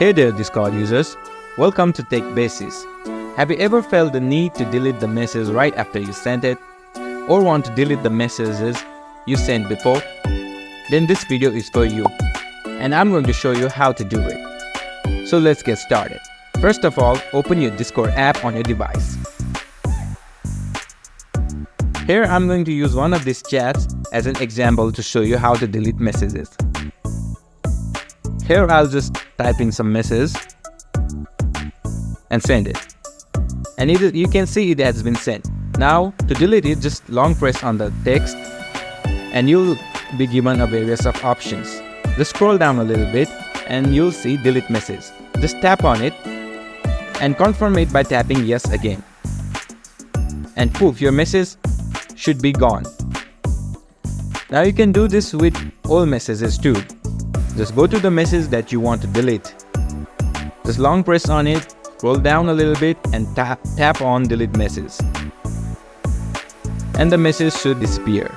Hey there Discord users, welcome to Tech Basics. Have you ever felt the need to delete the message right after you sent it? Or want to delete the messages you sent before? Then this video is for you, and I'm going to show you how to do it. So let's get started. First of all, open your Discord app on your device. Here I'm going to use one of these chats as an example to show you how to delete messages. Here I'll just type in some message and send it. And you can see it has been sent. Now to delete it, just long press on the text and you'll be given a various of options. Just scroll down a little bit and you'll see delete message. Just tap on it and confirm it by tapping yes again. And poof, your message should be gone. Now you can do this with all messages too. Just go to the message that you want to delete. Just long press on it, scroll down a little bit and tap on delete message. And the message should disappear.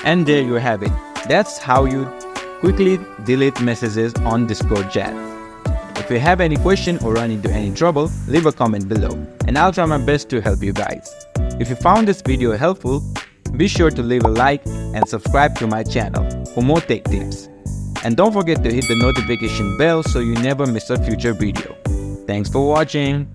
And there you have it. That's how you quickly delete messages on Discord chat. If you have any question or run into any trouble, leave a comment below and I'll try my best to help you guys. If you found this video helpful, be sure to leave a like and subscribe to my channel for more tech tips. And don't forget to hit the notification bell so you never miss a future video. Thanks for watching.